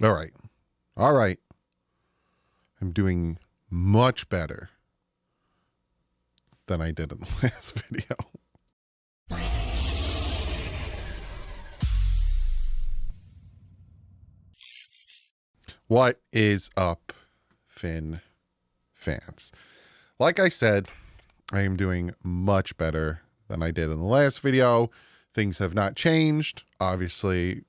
All right. All right. I'm doing much better than I did in the last video. What is up, Finn fans? Like I said, I am doing much better than I did in the last video. Things have not changed. Obviously,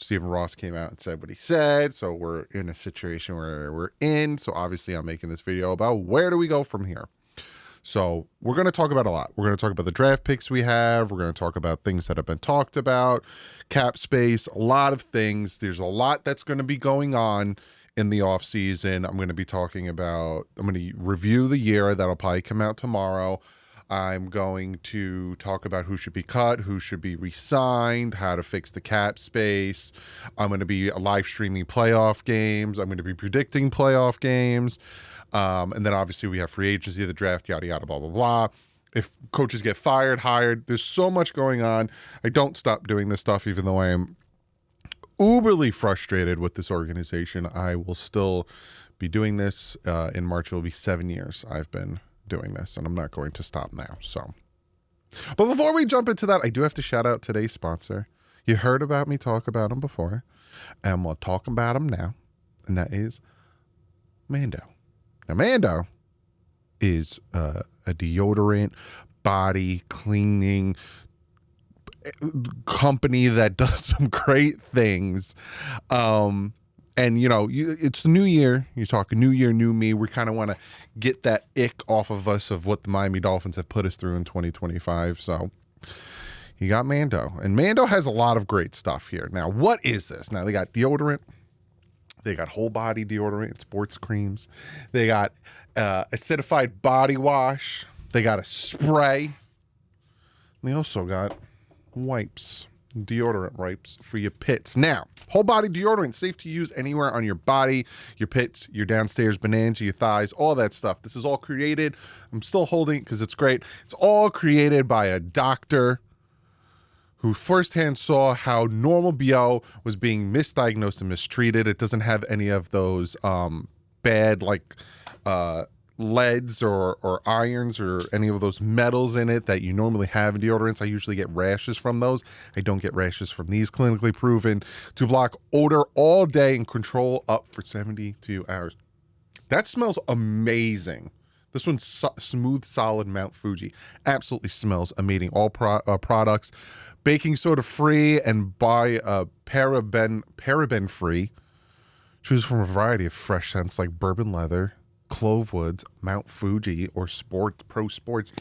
Stephen Ross came out and said what he said. So we're in a situation where we're in. So obviously I'm making this video about where do we go from here. So we're going to talk about a lot. We're going to talk about the draft picks we have. We're going to talk about things that have been talked about, cap space, a lot of things. There's a lot that's going to be going on in the off season. I'm going to review the year. That'll probably come out tomorrow. I'm going to talk about who should be cut, who should be re-signed, how to fix the cap space. I'm going to be live streaming playoff games. I'm going to be predicting playoff games. And then obviously we have free agency, the draft, yada, yada, blah, blah, blah. If coaches get fired, hired, there's so much going on. I don't stop doing this stuff, even though I am uberly frustrated with this organization. I will still be doing this. In March, it will be 7 years I've been doing this, and I'm not going to stop now. But before we jump into that, I do have to shout out today's sponsor. You heard about me talk about him before, and we'll talk about him now, and that is Mando. Now, Mando is a deodorant, body cleaning company that does some great things. And, it's the new year. You're talking new year, new me. We kind of want to get that ick off of us of what the Miami Dolphins have put us through in 2025. So you got Mando. And Mando has a lot of great stuff here. Now, what is this? Now, they got deodorant. They got whole body deodorant, sports creams. They got acidified body wash. They got a spray. They also got wipes, deodorant wipes for your pits. Now, whole body deodorant, safe to use anywhere on your body, your pits, your downstairs bonanza, your thighs, all that stuff. This is all created. I'm still holding it because it's great. It's all created by a doctor who firsthand saw how normal BO was being misdiagnosed and mistreated. It doesn't have any of those bad leads or irons or any of those metals in it that you normally have in deodorants. I usually get rashes from those. I don't get rashes from these. Clinically proven to block odor all day and control up for 72 hours. That smells amazing. This one's smooth, solid Mount Fuji. Absolutely smells amazing. All products baking soda free and paraben free. Choose from a variety of fresh scents like bourbon leather, clove woods, Mount Fuji, or Pro Sports.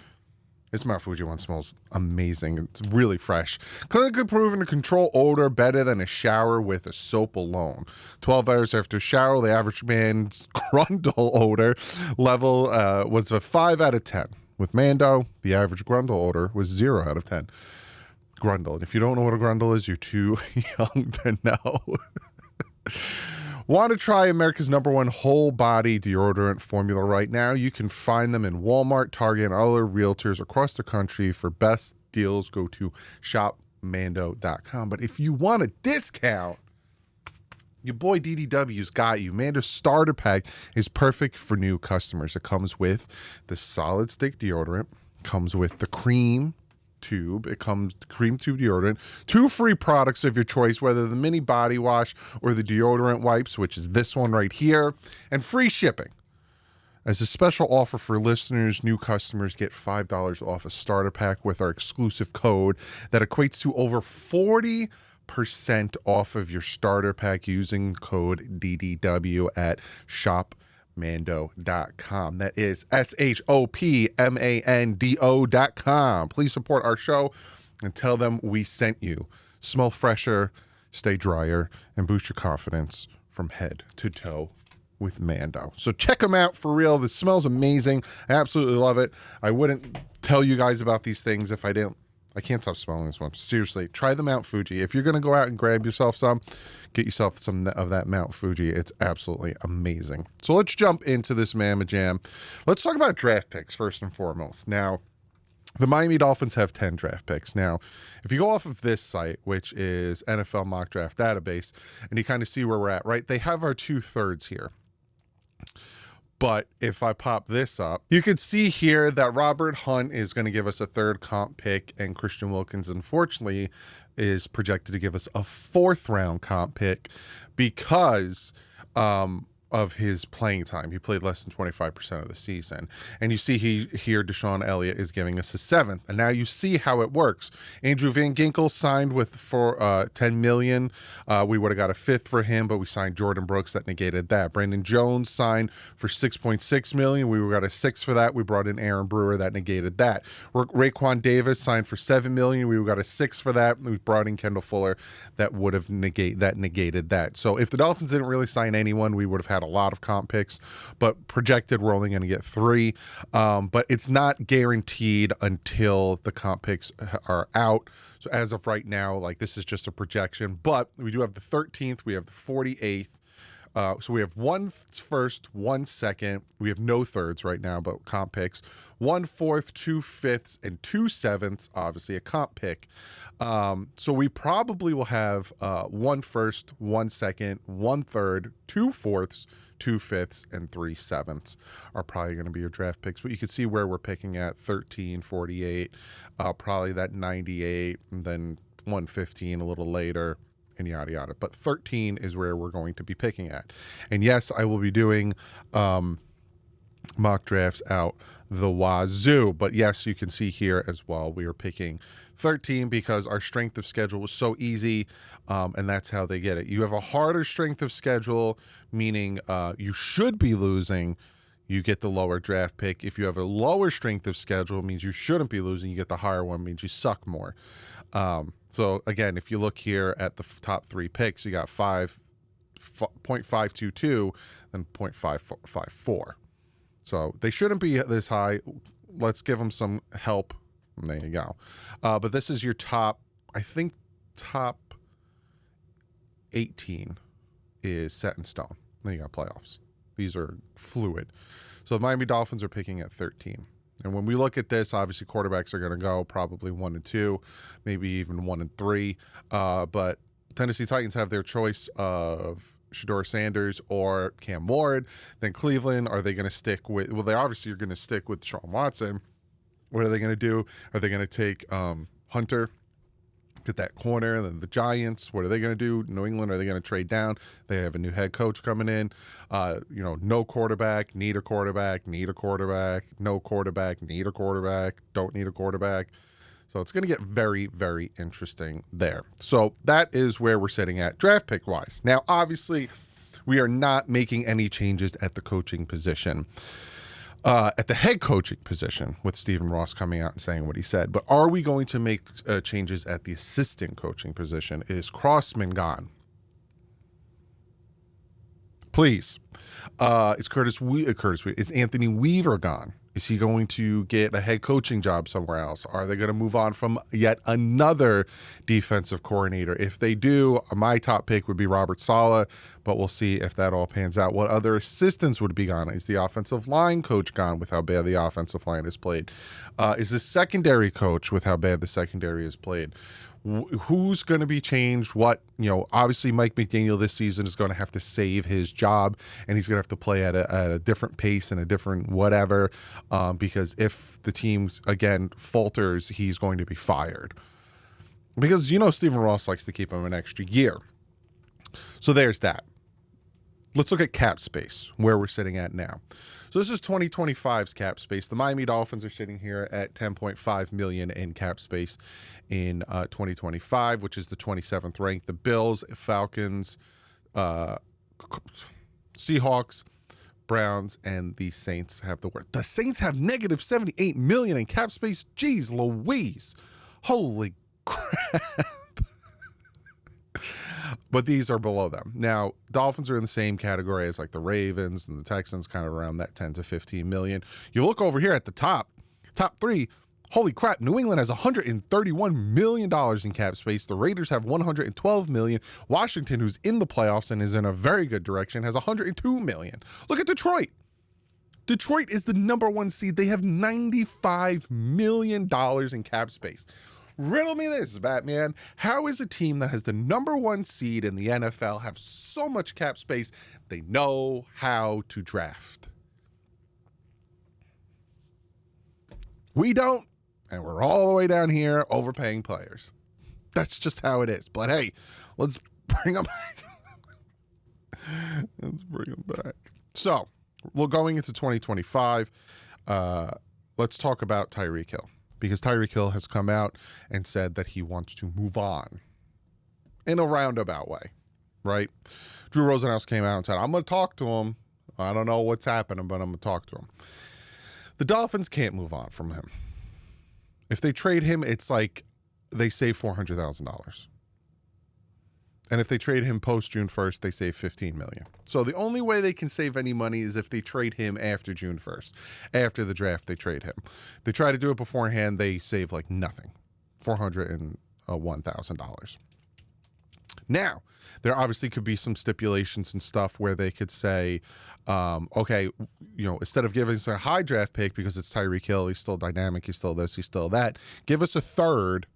This Mount Fuji one smells amazing. It's really fresh. Clinically proven to control odor better than a shower with a soap alone. 12 hours after a shower, the average man's grundle odor level was a 5 out of 10. With Mando, the average grundle odor was 0 out of 10. Grundle. And if you don't know what a grundle is, you're too young to know. Want to try America's #1 whole body deodorant formula right now? You can find them in Walmart, Target, and other realtors across the country. For best deals, go to shopmando.com. But if you want a discount, your boy DDW's got you. Mando's starter pack is perfect for new customers. It comes with the solid stick deodorant, comes with the cream tube. It comes cream tube deodorant, 2 free products of your choice, whether the mini body wash or the deodorant wipes, which is this one right here, and free shipping. As a special offer for listeners, new customers get $5 off a starter pack with our exclusive code that equates to over 40% off of your starter pack using code DDW at shopmando.com. That is shopmando.com. Please support our show and tell them we sent you. Smell fresher, stay drier, and boost your confidence from head to toe with Mando. So check them out for real. This smells amazing. I absolutely love it. I wouldn't tell you guys about these things if I didn't. I can't stop smelling this one. Seriously, try the Mount Fuji. If you're going to go out and grab yourself some, get yourself some of that Mount Fuji. It's absolutely amazing. So let's jump into this Mamma Jam. Let's talk about draft picks first and foremost. Now, The Miami Dolphins have 10 draft picks. Now, if you go off of this site, which is NFL Mock Draft Database, and you kind of see where we're at, right? They have our 2/3 here. But if I pop this up, you can see here that Robert Hunt is going to give us a 3rd comp pick, and Christian Wilkins, unfortunately, is projected to give us a 4th round comp pick because of his playing time. He played less than 25% of the season. And you see here Deshaun Elliott is giving us a 7th. And now you see how it works. Andrew Van Ginkel signed for $10 million. We would have got a 5th for him, but we signed Jordan Brooks. That negated that. Brandon Jones signed for $6.6 million. We got a 6 for that. We brought in Aaron Brewer. That negated that. Raekwon Davis signed for $7 million. We got a 6 for that. We brought in Kendall Fuller. That would have negated that. So if the Dolphins didn't really sign anyone, we would have had a lot of comp picks, but projected we're only going to get 3. But it's not guaranteed until the comp picks are out. So as of right now, like, this is just a projection, but we do have the 13th, we have the 48th. So we have 1 first, 1 second. We have no thirds right now, but comp picks. 1 4th, 2 5ths, and 2 7ths, obviously a comp pick. So we probably will have 1 first, 1 second, 1 third, 2 4ths, 2 5ths, and 3 7ths are probably going to be your draft picks. But you can see where we're picking at: 13, 48, probably that 98, and then 115 a little later, and yada yada. But 13 is where we're going to be picking at. And yes, I will be doing mock drafts out the wazoo. But yes, you can see here as well, we are picking 13 because our strength of schedule was so easy, and that's how they get it. You have a harder strength of schedule, meaning you should be losing. You get the lower draft pick. If you have a lower strength of schedule, it means you shouldn't be losing. You get the higher one, means you suck more. So again, if you look here at the top 3 picks, you got 0.522 and 0.554. So they shouldn't be this high. Let's give them some help. And there you go. But this is your top, I think top 18 is set in stone. Then you got playoffs. These are fluid. So the Miami Dolphins are picking at 13. And when we look at this, obviously quarterbacks are going to go probably 1 and 2, maybe even 1 and 3. But Tennessee Titans have their choice of Shedeur Sanders or Cam Ward. Then Cleveland, are they going to stick with, well, they obviously are going to stick with Deshaun Watson. What are they going to do? Are they going to take Hunter, get that corner? And then the Giants, what are they going to do? New England, are they going to trade down? They have a new head coach coming in. No quarterback, need a quarterback, need a quarterback, no quarterback, need a quarterback, don't need a quarterback. So it's going to get very, very interesting there. So that is where we're sitting at draft pick wise. Now, obviously, we are not making any changes at the coaching position. At the head coaching position, with Stephen Ross coming out and saying what he said. But are we going to make changes at the assistant coaching position? Is Crossman gone? Please. Is Anthony Weaver gone? Is he going to get a head coaching job somewhere else? Are they going to move on from yet another defensive coordinator? If they do, my top pick would be Robert Saleh, but we'll see if that all pans out. What other assistants would be gone? Is the offensive line coach gone with how bad the offensive line is played? Is the secondary coach with how bad the secondary is played? Who's going to be changed? What, obviously Mike McDaniel this season is going to have to save his job, and he's going to have to play at a different pace and a different whatever, because if the team, again, falters, he's going to be fired. Because, Stephen Ross likes to keep him an extra year. So there's that. Let's look at cap space, where we're sitting at now. So this is 2025's cap space. The Miami Dolphins are sitting here at $10.5 million in cap space in 2025, which is the 27th rank. The Bills, Falcons, Seahawks, Browns, and the Saints have the worst. The Saints have negative $78 million in cap space. Jeez Louise. Holy crap. But these are below them. Now, Dolphins are in the same category as like the Ravens and the Texans, kind of around that 10 to 15 million. You look over here at the top 3. Holy crap. New England has $131 million in cap space. The Raiders have $112 million. Washington, who's in the playoffs and is in a very good direction, has $102 million. Look at Detroit. Detroit is the #1 seed. They have $95 million in cap space. Riddle me this, Batman. How is a team that has the #1 seed in the NFL have so much cap space? They know how to draft. We don't, and we're all the way down here overpaying players. That's just how it is. But hey, let's bring them back. Let's bring them back. So, we're going into 2025. Let's talk about Tyreek Hill, because Tyreek Hill has come out and said that he wants to move on in a roundabout way, right? Drew Rosenhaus came out and said, I'm going to talk to him. I don't know what's happening, but I'm going to talk to him. The Dolphins can't move on from him. If they trade him, it's like they save $400,000. And if they trade him post June 1st, they save $15 million. So the only way they can save any money is if they trade him after June 1st. After the draft, they trade him. If they try to do it beforehand, they save like nothing, $401,000. Now, there obviously could be some stipulations and stuff where they could say, okay, instead of giving us a high draft pick because it's Tyreek Hill, he's still dynamic, he's still this, he's still that, give us a third,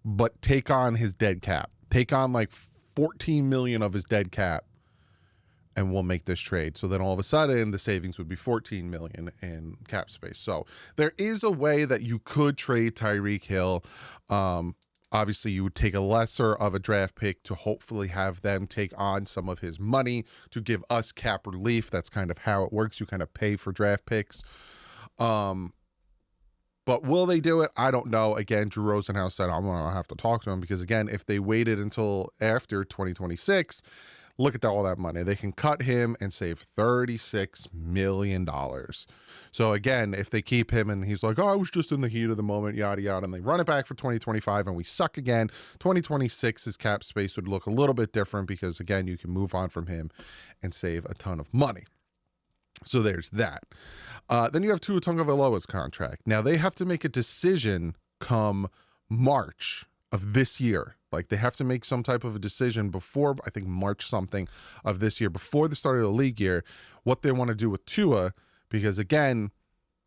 but take on his dead cap. Take on like 14 million of his dead cap, and we'll make this trade. So then all of a sudden the savings would be 14 million in cap space. So there is a way that you could trade Tyreek Hill. Obviously you would take a lesser of a draft pick to hopefully have them take on some of his money to give us cap relief. That's kind of how it works. You kind of pay for draft picks. But will they do it? I don't know. Again, Drew Rosenhaus said, I'm going to have to talk to him because, again, if they waited until after 2026, look at all that money. They can cut him and save $36 million. So, again, if they keep him and he's like, oh, I was just in the heat of the moment, yada, yada, and they run it back for 2025 and we suck again, 2026's cap space would look a little bit different because, again, you can move on from him and save a ton of money. So there's that. Then you have Tua Tagovailoa's contract. Now they have to make a decision come March of this year. Like they have to make some type of a decision before, I think March something of this year, before the start of the league year, what they want to do with Tua, because again,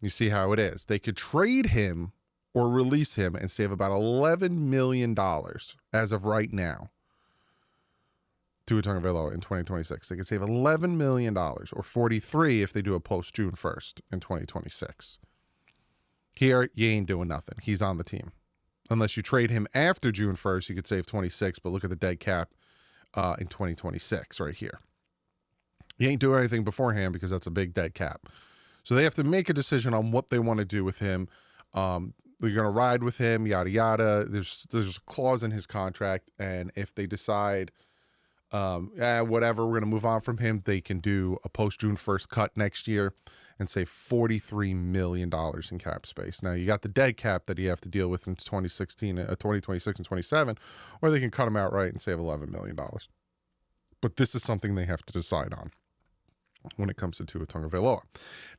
you see how it is. They could trade him or release him and save about $11 million as of right now. Tua Tagovailoa in 2026. They could save $11 million or 43 if they do a post June 1st in 2026. Here, you ain't doing nothing. He's on the team. Unless you trade him after June 1st, you could save 26, but look at the dead cap in 2026 right here. You ain't doing anything beforehand because that's a big dead cap. So they have to make a decision on what they want to do with him. They're going to ride with him, yada, yada. There's a clause in his contract, and if they decide whatever, we're going to move on from him, they can do a post June 1st cut next year and save $43 million in cap space. Now you got the dead cap that you have to deal with in 2026 and 27, or they can cut him outright and save $11 million. But this is something they have to decide on when it comes to Tua Tagovailoa.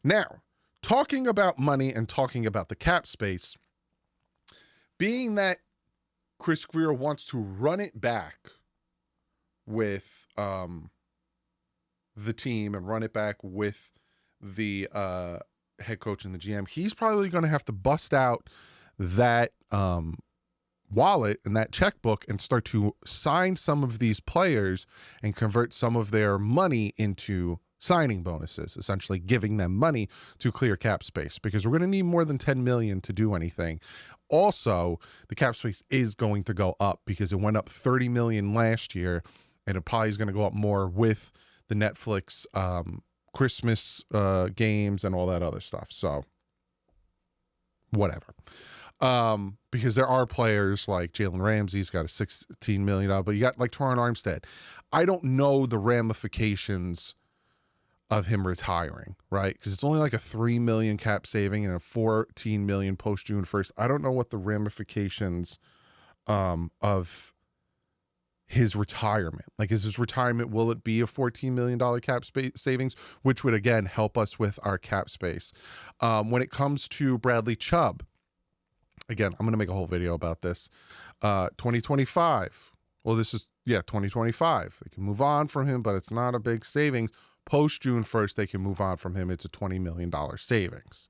Now, talking about money and talking about the cap space, being that Chris Grier wants to run it back with the team and run it back with the head coach and the GM, he's probably going to have to bust out that wallet and that checkbook and start to sign some of these players and convert some of their money into signing bonuses, essentially giving them money to clear cap space, because we're going to need more than 10 million to do anything. Also, the cap space is going to go up because it went up 30 million last year, and it probably is going to go up more with the Netflix Christmas games and all that other stuff. So whatever. Because there are players like Jalen Ramsey's got a $16 million, but you got like Teron Armstead. I don't know the ramifications of him retiring, right? Because it's only like a $3 million cap saving and a $14 million post June 1st. I don't know what the ramifications of his retirement. Like, is his retirement, will it be a $14 million cap savings, which would again help us with our cap space? When it comes to Bradley Chubb, again, I'm going to make a whole video about this. 2025. Well, this is, 2025. They can move on from him, but it's not a big savings. Post June 1st, they can move on from him. It's a $20 million savings.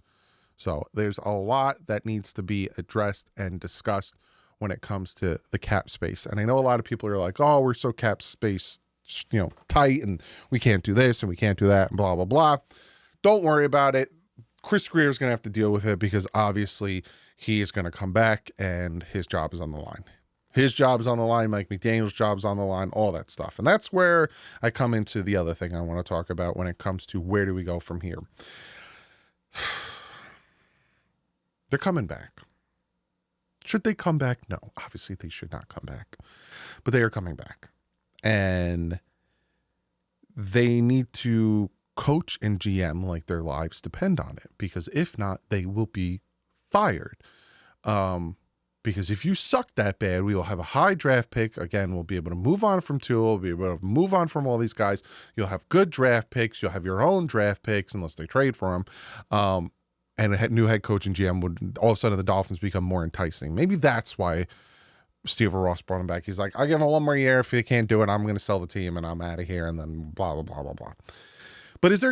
So there's a lot that needs to be addressed and discussed when it comes to the cap space. And I know a lot of people are like, oh, we're so cap space, tight, and we can't do this and we can't do that and blah, blah, blah. Don't worry about it. Chris Greer is going to have to deal with it because obviously he is going to come back and his job is on the line. His job is on the line. Mike McDaniel's job is on the line, all that stuff. And that's where I come into the other thing I want to talk about when it comes to where do we go from here. They're coming back. Should they come back? No, obviously they should not come back, but they are coming back, and they need to coach and GM like their lives depend on it, because if not, they will be fired. Because if you suck that bad, we will have a high draft pick. Again, we'll be able to move on from Tua. We'll be able to move on from all these guys. You'll have good draft picks. You'll have your own draft picks unless they trade for them. And a new head coach and GM would all of a sudden the Dolphins become more enticing. Maybe that's why Steve Ross brought him back. He's like, I'll give him one more year. If they can't do it, I'm going to sell the team and I'm out of here. And then blah, blah, blah, blah, blah. But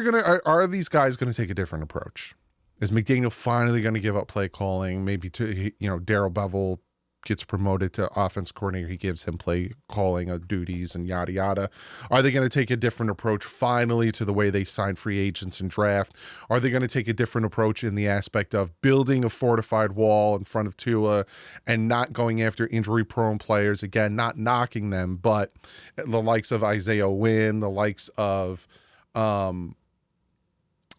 are these guys going to take a different approach? Is McDaniel finally going to give up play calling? Maybe Darrell Bevell gets promoted to offense coordinator. He gives him play calling duties and yada, yada. Are they going to take a different approach finally to the way they sign free agents and draft? Are they going to take a different approach in the aspect of building a fortified wall in front of Tua and not going after injury prone players? Again, not knocking them, but the likes of Isaiah Wynn, the likes of,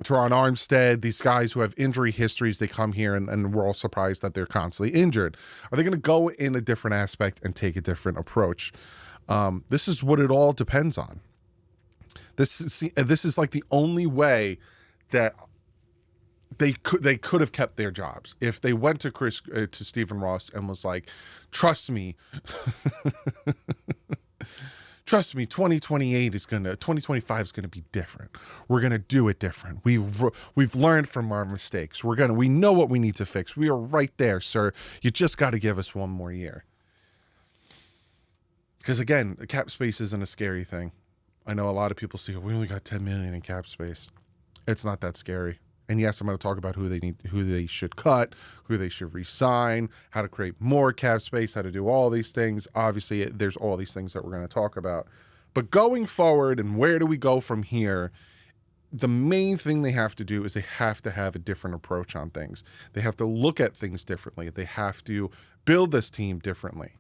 Teron Armstead, these guys who have injury histories, they come here and we're all surprised that they're constantly injured. Are they going to go in a different aspect and take a different approach? This is what it all depends on. This is like the only way that they could have kept their jobs if they went to Stephen Ross and was like, trust me. Trust me, 2025 is gonna be different. We're gonna do it different. We've learned from our mistakes. We know what we need to fix. We are right there, sir. You just got to give us one more year. Because again, the cap space isn't a scary thing. I know a lot of people say, we only got $10 million in cap space. It's not that scary. And yes, I'm going to talk about who they should cut, who they should re-sign, how to create more cap space, how to do all these things. Obviously, there's all these things that we're going to talk about. But going forward, and where do we go from here? The main thing they have to do is they have to have a different approach on things. They have to look at things differently. They have to build this team differently.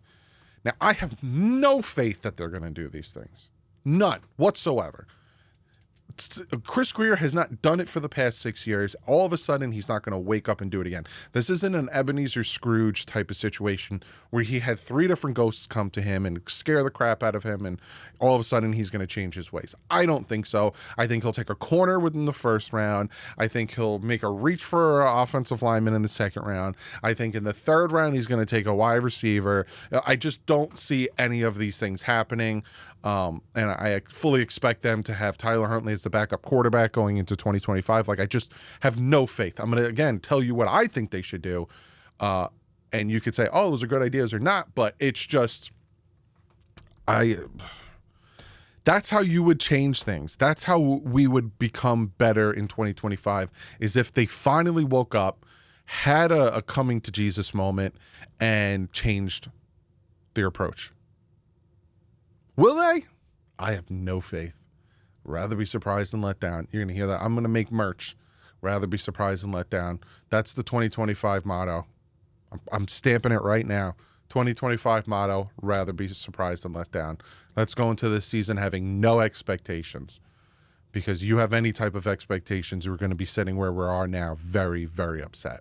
Now, I have no faith that they're going to do these things. None whatsoever. Chris Greer has not done it for the past 6 years. All of a sudden, he's not going to wake up and do it again. This isn't an Ebenezer Scrooge type of situation where he had 3 different ghosts come to him and scare the crap out of him, and all of a sudden he's going to change his ways. I don't think so. I think he'll take a corner within the first round. I think he'll make a reach for an offensive lineman in the second round. I think in the third round, he's going to take a wide receiver. I just don't see any of these things happening. And I fully expect them to have Tyler Huntley as the backup quarterback going into 2025. Like, I just have no faith. I'm going to, again, tell you what I think they should do. And you could say, oh, those are good ideas or not, but it's just, that's how you would change things. That's how we would become better in 2025, is if they finally woke up, had a coming to Jesus moment, and changed their approach. Will they? I have no faith. Rather be surprised than let down. You're going to hear that. I'm going to make merch. Rather be surprised than let down. That's the 2025 motto. I'm stamping it right now. 2025 motto, rather be surprised than let down. Let's go into this season having no expectations. Because you have any type of expectations, we're going to be sitting where we are now, very, very upset.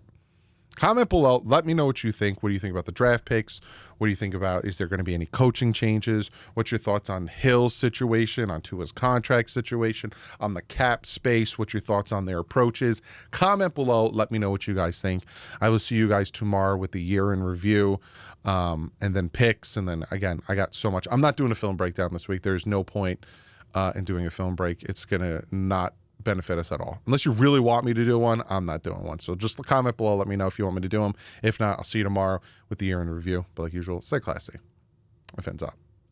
Comment below. Let me know what you think. What do you think about the draft picks? What do you think about, is there going to be any coaching changes? What's your thoughts on Hill's situation, on Tua's contract situation, on the cap space? What's your thoughts on their approaches? Comment below. Let me know what you guys think. I will see you guys tomorrow with the year in review, and then picks. And then, again, I got so much. I'm not doing a film breakdown this week. There's no point in doing a film break. It's going to not benefit us at all. Unless you really want me to do one, I'm not doing one. So just comment below. Let me know if you want me to do them. If not, I'll see you tomorrow with the year in review. But like usual, stay classy. My fins up.